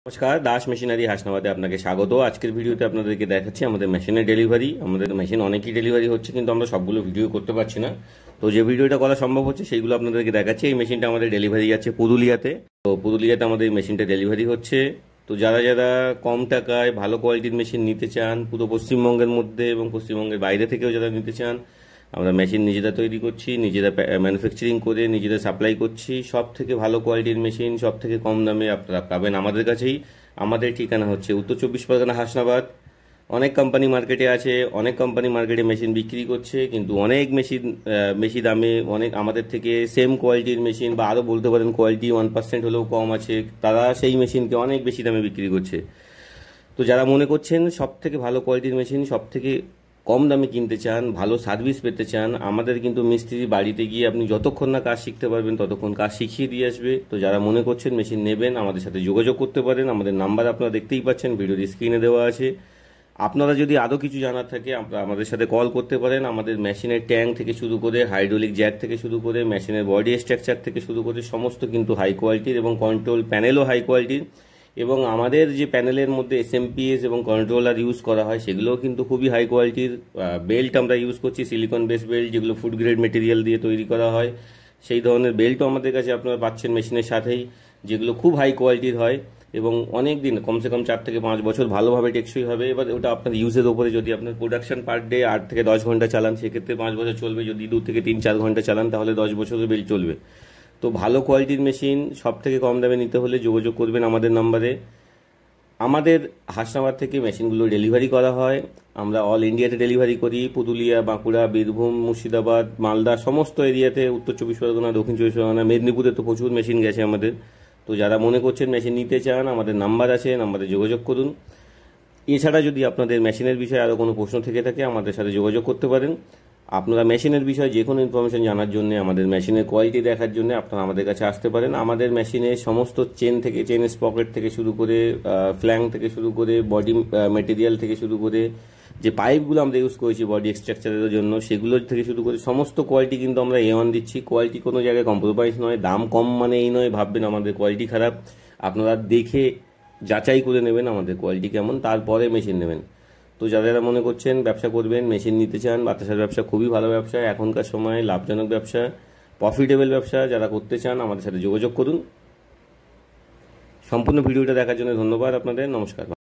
নমস্কার, দাস মেশিনারি হাসনাবাদে আপনাকে স্বাগত। আজকের ভিডিওতে আপনাদেরকে দেখাচ্ছি আমাদের মেশিনের ডেলিভারি। আমাদের মেশিন অনেকই ডেলিভারি হচ্ছে, কিন্তু আমরা সবগুলো ভিডিও করতে পারছি না। তো যে ভিডিওটা করা সম্ভব হচ্ছে সেইগুলো আপনাদেরকে দেখাচ্ছি। এই মেশিনটা আমাদের ডেলিভারি আছে পুরুলিয়াতে। তো পুরুলিয়াতে আমাদের এই মেশিনটা ডেলিভারি হচ্ছে। তো যারা যারা কম টাকায় ভালো কোয়ালিটির মেশিন নিতে চান, পুরো পশ্চিমবঙ্গের মধ্যে এবং পশ্চিমবঙ্গের বাইরে থেকেও যারা নিতে চান, আমরা মেশিন নিজেরা তৈরি করছি, নিজেরা ম্যানুফ্যাকচারিং করে নিজেরা সাপ্লাই করছি। সব থেকে ভালো কোয়ালিটির মেশিন সব থেকে কম দামে আপনারা পাবেন আমাদের কাছেই। আমাদের ঠিকানা হচ্ছে উত্তর চব্বিশ পরগনা হাসনাবাদ। অনেক কোম্পানি মার্কেটে আছে, অনেক কোম্পানি মার্কেটে মেশিন বিক্রি করছে, কিন্তু অনেক মেশিন বেশি দামে অনেক আমাদের থেকে সেম কোয়ালিটির মেশিন বা আরও বলতে পারেন কোয়ালিটি 1% হলেও কম আছে, তারা সেই মেশিনকে অনেক বেশি দামে বিক্রি করছে। তো যারা মনে করছেন সব থেকে ভালো কোয়ালিটির মেশিন সব থেকে কম দামে কিনতে চান, ভালো সার্ভিস পেতে চান, আমাদের কিন্তু মিস্ত্রি বাড়িতে গিয়ে আপনি যতক্ষণ না কাজ শিখতে পারবেন ততক্ষণ কাজ শিখিয়ে দিয়ে আসবে। তো যারা মনে করছেন মেশিন নেবেন, আমাদের সাথে যোগাযোগ করতে পারেন। আমাদের নাম্বার আপনারা দেখতেই পাচ্ছেন, ভিডিওর স্ক্রিনে দেওয়া আছে। আপনারা যদি আরও কিছু জানার থাকে আপনারা আমাদের সাথে কল করতে পারেন। আমাদের মেশিনের ট্যাঙ্ক থেকে শুরু করে হাইড্রোলিক জ্যাক থেকে শুরু করে মেশিনের বডি স্ট্রাকচার থেকে শুরু করে সমস্ত কিন্তু হাই কোয়ালিটির, এবং কন্ট্রোল প্যানেলও হাই কোয়ালিটির। এবং আমাদের যে প্যানেলের মধ্যে এসএমপিএস এবং কন্ট্রোলার ইউজ করা হয় সেগুলোও কিন্তু খুবই হাই কোয়ালিটির। বেল্ট আমরা ইউজ করছি সিলিকন বেস বেল্ট, যেগুলো ফুড গ্রেড মেটেরিয়াল দিয়ে তৈরি করা হয়। সেই ধরনের বেল্টও আমাদের কাছে আপনারা পাচ্ছেন মেশিনের সাথেই, যেগুলো খুব হাই কোয়ালিটির হয় এবং অনেক দিন, কমসে কম 4 থেকে 5 বছর ভালোভাবে টেকসই হবে। এবার ওটা আপনার ইউজের ওপরে, যদি আপনার প্রোডাকশন পার ডে 8 থেকে 10 ঘন্টা চালান সেক্ষেত্রে 5 বছর চলবে, যদি 2 থেকে 3-4 ঘন্টা চালান তাহলে 10 বছরের বেল্ট চলবে। তো ভালো কোয়ালিটির মেশিন সব থেকে কম দামে নিতে হলে যোগাযোগ করবেন আমাদের নাম্বারে। আমাদের হাসনাবাদ থেকে মেশিনগুলো ডেলিভারি করা হয়। আমরা অল ইন্ডিয়াতে ডেলিভারি করি, পুরুলিয়া, বাঁকুড়া, বীরভূম, মুর্শিদাবাদ, মালদা সমস্ত এরিয়াতে, উত্তর চব্বিশ পরগনা, দক্ষিণ চব্বিশ পরগনা, মেদিনীপুরে তো প্রচুর মেশিন গেছে আমাদের। তো যারা মনে করছেন মেশিন নিতে চান, আমাদের নাম্বার আছে, নাম্বারে যোগাযোগ করুন। এছাড়া যদি আপনাদের মেশিনের বিষয়ে আরও কোনো প্রশ্ন থেকে থাকে আমাদের সাথে যোগাযোগ করতে পারেন। আপনারা মেশিনের বিষয়ে যে কোনো ইনফরমেশন জানার জন্য, আমাদের মেশিনের কোয়ালিটি দেখার জন্য আপনারা আমাদের কাছে আসতে পারেন। আমাদের মেশিনে সমস্ত চেন থেকে, চেন স্পকেট থেকে শুরু করে, ফ্ল্যাং থেকে শুরু করে, বডি মেটেরিয়াল থেকে শুরু করে, যে পাইপগুলো আমরা ইউজ করেছি বডি স্ট্রাকচারের জন্য সেগুলো থেকে শুরু করে সমস্ত কোয়ালিটি কিন্তু আমরা A1 দিচ্ছি। কোয়ালিটি কোনো জায়গায় কম্প্রোমাইজ নয়। দাম কম মানে এই নয় ভাববেন আমাদের কোয়ালিটি খারাপ। আপনারা দেখে যাচাই করে নেবেন আমাদের কোয়ালিটি কেমন, তারপরে মেশিন নেবেন। তো যারা মনে করছেন ব্যবসা করবেন, মেশিন নিতে চান, বাতাসার ব্যবসা খুবই ভালো ব্যবসা, এখনকার সময় লাভজনক ব্যবসা, প্রফিটেবল ব্যবসা, যারা করতে চান আমাদের সাথে যোগাযোগ করুন। সম্পূর্ণ ভিডিওটা দেখার জন্য ধন্যবাদ আপনাদের। নমস্কার।